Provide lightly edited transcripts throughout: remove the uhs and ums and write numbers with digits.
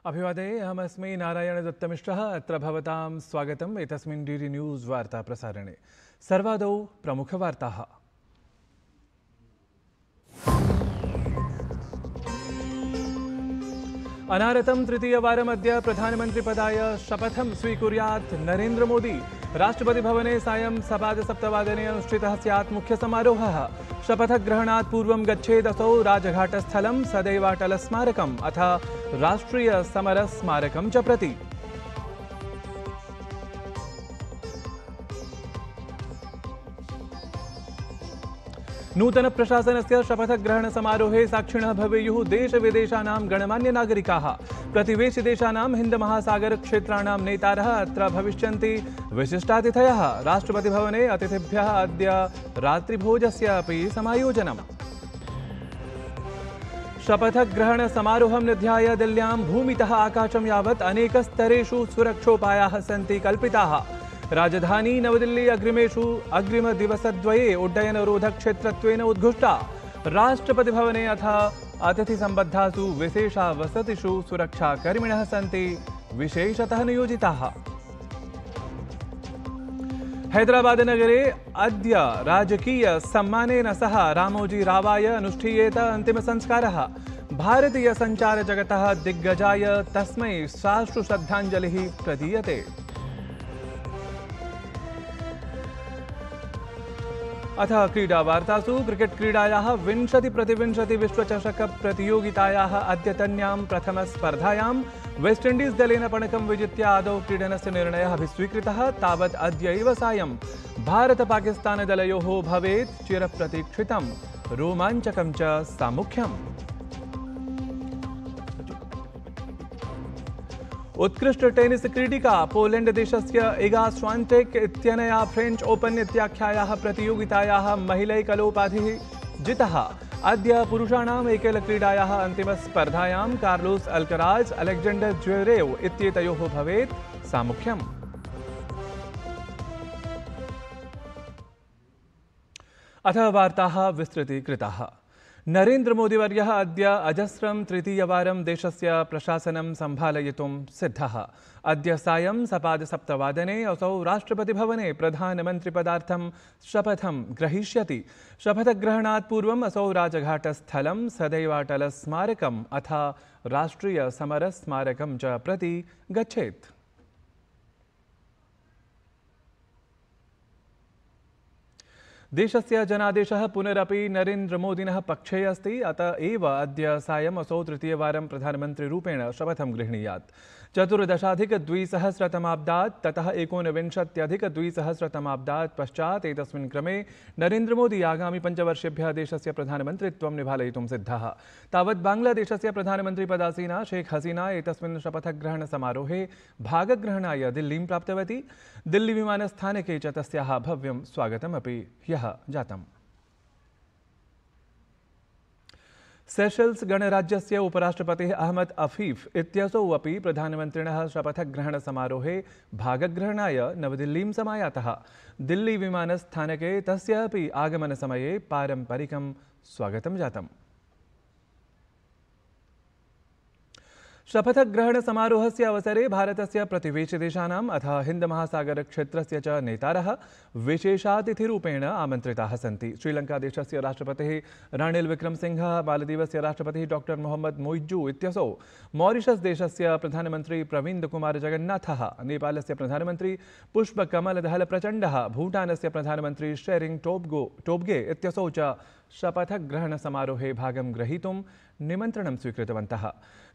अभिवादये अहमस्मि नारायणदत्तमिश्रः। अत्र भवतां स्वागतम् एतस्मिन् डीडी न्यूज़ वार्ता प्रसारणे। सर्वादौ प्रमुखवार्ताः। अनारतं तृतीयवारमद्य प्रधानमन्त्रिपदाय शपथं स्वीकुर्यात् नरेन्द्र मोदी। राष्ट्रपतिभवने सायं 7:15 अनुष्ठितः स्यात् मुख्यसमारोहः। शपथग्रहणात् पूर्वं गच्छेदसौ राजघाटस्थलं सदैवाटलस्मारकम् अथ राष्ट्रियसमरस्मारकं च प्रति। नूतन प्रशासनस्य शपथग्रहणसमारोहे साक्षिणः भवेयुः देशविदेशानां गणमान्यनागरिकाः। प्रतिवेशिदेशानां हिन्दमहासागरक्षेत्राणां नेतारः अत्र भविष्यन्ति। विशिष्टातिथयः। राष्ट्रपतिभवने अतिथिभ्यः अद्य रात्रिभोजस्य अपि समायोजनम्। शपथग्रहणसमारोहं निध्याय दिल्ल्यां भूमितः आकाशं यावत् अनेकस्तरेषु सुरक्षोपायाः सन्ति कल्पिताः। राजधानी नवदिल्ली अग्रिमदिवसद्वये उड्डयनरोधक्षेत्रत्वेन उद्घुष्टा। राष्ट्रपतिभवने अथ अतिथिसम्बद्धासु विशेषावसतिषु सुरक्षाकर्मिणः सन्ति विशेषतः नियोजिताः। हैदराबादनगरे अद्य राजकीयसम्मानेन सह रामोजी रावाय अनुष्ठीयेत अन्तिमसंस्कारः। भारतीयसञ्चारजगतः दिग्गजाय तस्मै साश्रुश्रद्धाञ्जलिः प्रदीयते। अथ क्रीडावार्तासु क्रिकेट क्रीडायाः 20x20 विश्वचषक प्रतियोगितायाः अद्यतन्यां प्रथमस्पर्धायां वेस्टइण्डीज़ दलेन पणकं विजित्य आदौ क्रीडनस्य निर्णयः अभिस्वीकृतः। तावत् अद्यैव सायं भारत-पाकिस्तान-दलयोः भवेत् चिरप्रतीक्षितं रोमाञ्चकं च सामुख्यम्। उत्कृष्ट टेनिस क्रीडिका पोलेण्ड देशस्य इगा स्वान्टेक् इत्यनया फ्रेंच ओपन इत्याख्यायाः प्रतियोगितायाः महिलैकलोपाधिः जितः। अद्य पुरुषाणाम् एकलक्रीडायाः अन्तिमस्पर्धायां कार्लोस अल्कराज अलेक्जेंडर ज्वेरेव इत्येतयोः भवेत् सामुख्यम्। अथ वार्ताः विस्तृतीकृताः। नरेन्द्र मोदीवर्यः अद्य अजस्रं तृतीयवारं देशस्य प्रशासनं सम्भालयितुं सिद्धः। अद्य सायं 7:15 असौ राष्ट्रपतिभवने प्रधानमन्त्रिपदार्थं शपथं ग्रहीष्यति। शपथग्रहणात् पूर्वम् असौ राजघाटस्थलं सदैवाटलस्मारकम् अथ राष्ट्रियसमरस्मारकं च प्रति गच्छेत्। देशस्य जनादेशः पुनरपि नरेन्द्र मोदिनः पक्षे अस्ति। अत एव अद्य सायम् असौ तृतीयवारं प्रधानमन्त्रिरूपेण शपथं गृह्णीयात्। 14,200तमाब्दात् ततः 19,200तमाब्दात् पश्चात् एतस्मिन् क्रमे नरेन्द्र मोदी आगामि 5 वर्षेभ्यः देशस्य प्रधानमन्त्रित्वं निभालयितुं सिद्धः। तावत् बांग्लादेशस्य प्रधानमन्त्रिपदासीना शेख हसीना एतस्मिन् शपथग्रहणसमारोहे भागग्रहणाय दिल्लीं प्राप्तवती। दिल्ली विमानस्थानके च तस्याः भव्यं स्वागतमपि ह्यः जातम्। सेशेल्स् गणराज्यस्य उपराष्ट्रपतिः अहमद अफीफ इत्यसौ अपि प्रधानमन्त्रिणः शपथग्रहणसमारोहे भागग्रहणाय नवदिल्लीं समायातः। दिल्ली विमानस्थानके तस्य अपि आगमनसमये पारम्परिकं स्वागतं जातम्। शपथग्रहणसमारोहस्य अवसरे भारतस्य प्रतिवेशिदेशानाम् अथ हिन्दमहासागरक्षेत्रस्य च नेतारः विशेषातिथिरूपेण आमन्त्रिताः सन्ति। श्रीलङ्कादेशस्य राष्ट्रपतिः रानिल् विक्रमसिंघः, मालदीवस्य राष्ट्रपतिः डॉक्टर मोहम्मद मोइज्जू इत्यसौ, मॉरिशस् देशस्य प्रधानमन्त्री प्रविन्द कुमार जगन्नाथः, नेपालस्य प्रधानमन्त्री पुष्पकमलदहल प्रचण्डः, भूटानस्य प्रधानमन्त्री शेरिंग टोब्गे इत्यसौ च शपथग्रहणसमारोहे भागं ग्रहीतुं निमन्त्रणं स्वीकृतवन्तः।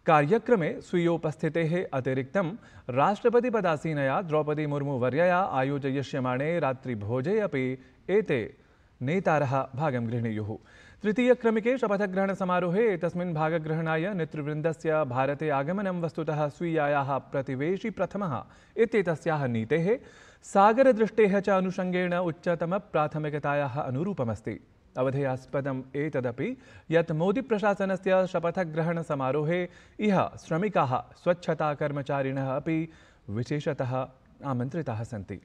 कार्यक्रमे स्वीयोपस्थितेः अतिरिक्तं राष्ट्रपतिपदासीनया द्रौपदी मुर्मुवर्यया आयोजयिष्यमाणे रात्रिभोजे अपि एते नेतारः भागं गृह्णीयुः। तृतीयक्रमिके शपथग्रहणसमारोहे एतस्मिन् भागग्रहणाय नेतृवृन्दस्य भारते आगमनं वस्तुतः स्वीयायाः प्रतिवेशी प्रथमः इत्येतस्याः नीतेः सागरदृष्टेः च अनुषङ्गेण उच्चतमप्राथमिकतायाः अनुरूपमस्ति। अवधेयास्पदम् एतदपि यत् मोदीप्रशासनस्य शपथग्रहणसमारोहे इह श्रमिकाः स्वच्छताकर्मचारिणः अपि विशेषतः आमन्त्रिताः सन्ति।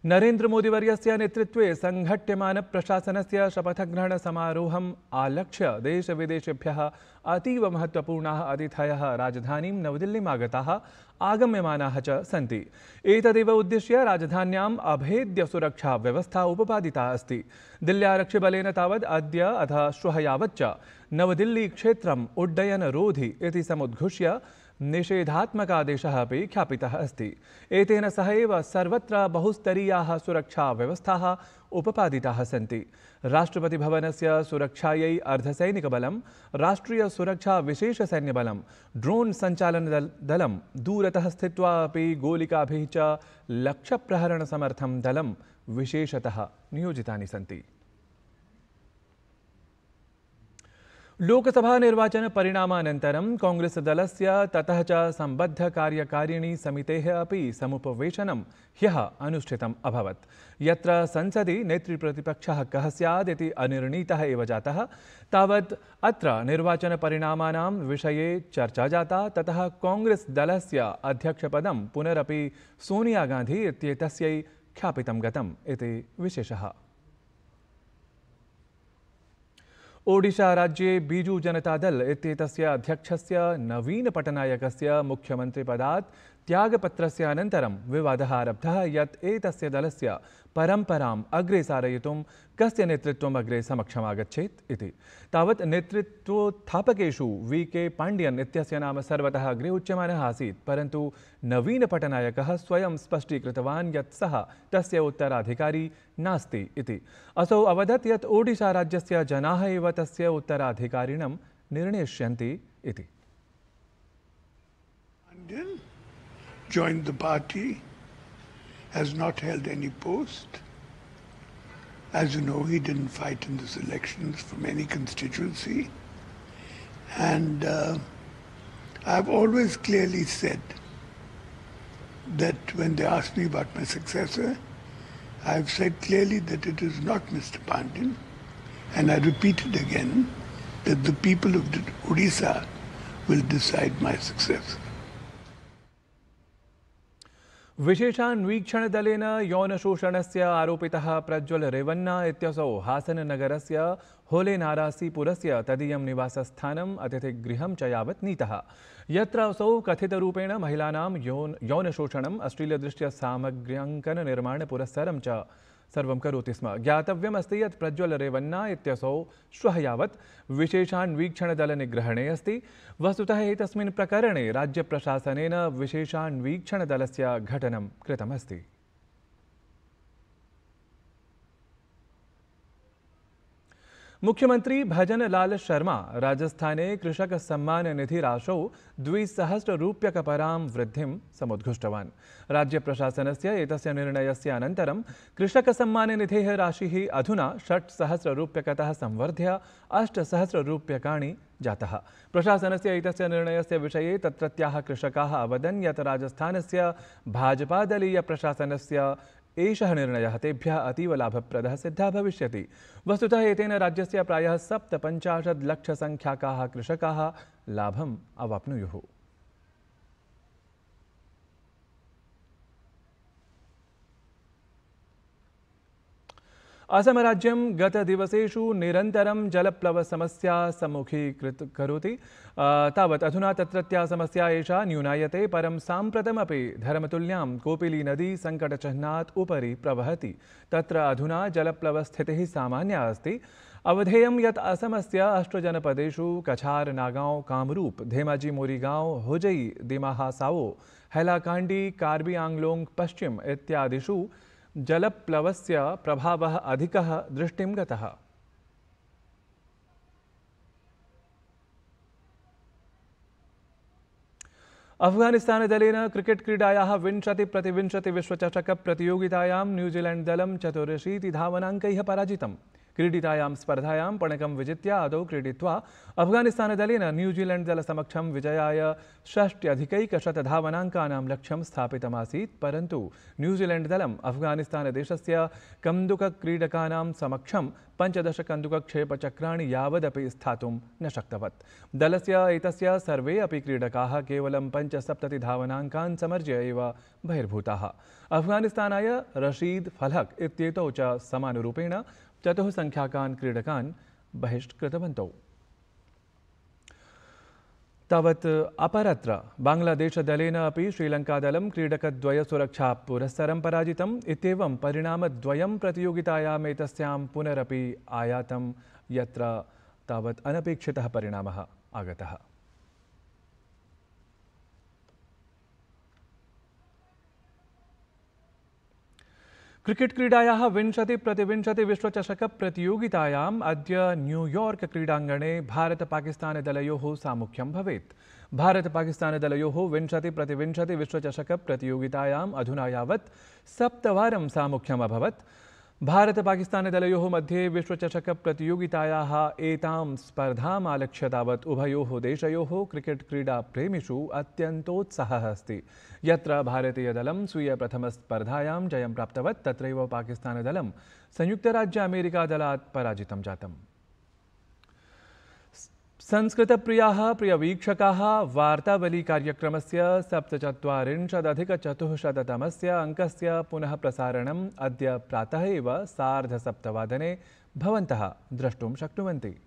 नरेन्द्रमोदीवर्यस्य नेतृत्वे संघट्यमानप्रशासनस्य शपथग्रहणसमारोहम् आलक्ष्य देशविदेशेभ्यः अतीव महत्त्वपूर्णाः अतिथयः राजधानीं नवदिल्लीम् आगताः आगम्यमानाः च सन्ति। एतदेव उद्दिश्य राजधान्याम् अभेद्यसुरक्षाव्यवस्था उपपादिता अस्ति। दिल्ल्यारक्षिबलेन तावत् अद्य अथ श्वः यावच्च नवदिल्लीक्षेत्रम् उड्डयनरोधि इति समुद्घोष्य निषेधात्मकादेशः अपि ख्यापितः अस्ति। एतेन सह एव सर्वत्र बहुस्तरीयाः सुरक्षाव्यवस्थाः उपपादिताः सन्ति। राष्ट्रपतिभवनस्य सुरक्षायै अर्धसैनिकबलं, राष्ट्रियसुरक्षाविशेषसैन्यबलं, ड्रोन् सञ्चालनदलं, दूरतः स्थित्वा अपि गोलिकाभिः च लक्ष्यप्रहरणसमर्थं दलं विशेषतः नियोजितानि सन्ति। लोकसभा निर्वाचन परिणामानन्तरं कांग्रेस दलस्य ततः च सम्बद्ध कार्यकारिणी समितेः अपि समुपवेशनं ह्यः अनुष्ठितम् अभवत्, यत्र संसदि नेतृप्रतिपक्षः कः स्यात् इति अनिर्णीतः एव जातः। तावत् अत्र निर्वाचनपरिणामानां विषये चर्चा जाता। ततः कांग्रेस दलस्य अध्यक्षपदं पुनरपि सोनिया गान्धी इत्येतस्यै ख्यापितं गतम् इति विशेषः। ओडिशा राज्ये बीजू जनतादल इत्येतस्य अध्यक्षस्य नवीन पटनायकस्य मुख्यमन्त्रिपदात् त्यागपत्रस्य अनन्तरं विवादः आरब्धः यत् एतस्य दलस्य परम्पराम् अग्रे सारयितुं कस्य नेतृत्वम् अग्रे समक्षमागच्छेत् इति। तावत् नेतृत्वोत्थापकेषु वी.के. पाण्ड्यन् इत्यस्य नाम सर्वतः अग्रे उच्यमानः आसीत्, परन्तु नवीन पटनायकः स्वयं स्पष्टीकृतवान् यत् सः तस्य उत्तराधिकारी नास्ति इति। असौ अवदत् यत् ओडिशा राज्यस्य जनाः एव तस्य उत्तराधिकारिणं निर्णेष्यन्ति इति। Joined the party, has not held any post. As you know, he didn't fight in this elections from any constituency. And I've always clearly said that when they asked me about my successor, I've said clearly that it is not Mr. Pandyan. And I repeat it again, that the people of Odisha will decide my successor. विशेषान्वीक्षणदलेन यौनशोषणस्य आरोपितः Prajwal Revanna इत्यसौ हासननगरस्य होलेनारासीपुरस्य तदीयं निवासस्थानम् अतिथिगृहं च यावत् नीतः, यत्र असौ कथितरूपेण महिलानां यौनशोषणम्, अश्लीलदृश्य सामग्र्याङ्कननिर्माणपुरस्सरं च सर्वं करोति स्म। ज्ञातव्यमस्ति यत् प्रज्वल रेवन्ना इत्यसौ श्वः यावत् विशेषान्वीक्षणदलनिग्रहणे अस्ति। वस्तुतः एतस्मिन् प्रकरणे राज्यप्रशासनेन विशेषान्वीक्षणदलस्य घटनं कृतमस्ति। मुख्यमंत्री भजनलाल शर्मा राजस्थाने कृषक सम्मान निधि राशौ 200 रूप्यकपरां वृद्धिं समुद्घुष्टवान्। राज्य प्रशासनस्य एतस्य निर्णयस्य अनन्तरं कृषक सम्मान निधेः राशिः अधुना 600 रूप्यकतः संवर्ध्य 800 रूप्यकाणि जातः। प्रशासनस्य एतस्य निर्णयस्य विषये तत्रत्याः कृषकाः अवदन् यत् राजस्थानस्य भाजपादलीय प्रशासनस्य एषः निर्णयः तेभ्यः अतीव लाभप्रदः सिद्धः भविष्यति। वस्तुतः एतेन राज्यस्य प्रायः 57 लक्षसङ्ख्याकाः कृषकाः लाभम् अवाप्नुयुः। असमराज्यं गतदिवसेषु निरन्तरं जलप्लवसमस्या सम्मुखीकरोति। तावत् अधुना तत्रत्या समस्या एषा न्यूनायते, परं साम्प्रतमपि धर्मतुल्यां कोपिली नदी सङ्कटचिह्नात् उपरि प्रवहति। तत्र अधुना जलप्लवस्थितिः सामान्या अस्ति। अवधेयं यत् असमस्य 8 जनपदेषु कछार, नागांव, कामरूप, धेमाजी, मोरीगांव, होजई, दिमाहासाओ, हैलाकांडी, कार्बी आंगलोंग पश्चिम इत्यादिषु जलप्लवस्य प्रभावः अधिकः दृष्टिं गतः। अफगानिस्तानदलेन क्रिकेट क्रीडायाः 20x20 विश्वचषक प्रतियोगितायां न्यूजीलैंड दलं 84 धावनाङ्कैः पराजितम्। क्रीडितायां स्पर्धायां पणकं विजित्य आदौ क्रीडित्वा अफगानिस्तानदलेन न्यूजीलैंड दलसमक्षं विजयाय 60 धावनाङ्कानां लक्ष्यं स्थापितमासीत्, परन्तु न्यूजीलैंड दलम् अफगानिस्तानदेशस्य कन्दुकक्रीडकानां समक्षं 15 कन्दुकक्षेपचक्राणि यावदपि स्थातुं न शक्तवत्। दलस्य एतस्य सर्वे अपि क्रीडकाः केवलं 75 धावनाङ्कान् समर्ज्य एव बहिर्भूताः। अफगानिस्तानाय रशीद फलहक इत्येतौ च समानुरूपेण 4 संख्याकान् क्रीडकान् बहिष्कृतवन्तौ। तावत् अपरत्र बांग्लादेशदलेन अपि श्रीलङ्कादलं क्रीडकद्वय सुरक्षापुरस्सरं पराजितम्। इत्येवं परिणामद्वयं प्रतियोगितायाम् एतस्यां पुनरपि आयातं, यत्र तावत् अनपेक्षितः परिणामः आगतः। क्रिकेट क्रीडायाः 20-20 विश्वचषकप्रतियोगितायाम् अद्य न्यूयॉर्क क्रीडाङ्गणे भारत-पाकिस्तानदलयोः सामुख्यं भवेत्। भारत-पाकिस्तानदलयोः 20-20 विश्वचषकप्रतियोगितायाम् अधुना यावत् 7 वारं सामुख्यम् अभवत्। भारत-पाकिस्तानदलयोः मध्ये विश्वचषकप्रतियोगितायाः एतां स्पर्धाम् आलक्ष्य तावत् उभयोः देशयोः क्रिकेट क्रीडाप्रेमिषु अत्यन्तोत्साहः अस्ति। यत्र भारतीयदलं स्वीयप्रथमस्पर्धायां जयं प्राप्तवत्, तत्रैव पाकिस्तानदलं संयुक्तराज्य-अमेरिकादलात् पराजितं जातम्। संस्कृतप्रियाः प्रियवीक्षकाः वार्तावली कार्यक्रमस्य 47+400 अङ्कस्य पुनः प्रसारणम् अद्य प्रातः एव 7:30 वादने भवन्तः द्रष्टुं शक्नुवन्ति।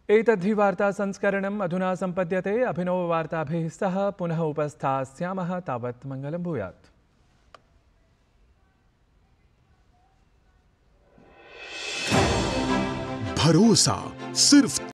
एतद्धि वार्ता संस्करणम् अधुना सम्पद्यते। अभिनववार्ताभिः सह पुनः उपस्थास्यामः। तावत् मङ्गलं भूयात्। भरोसा सिर्फ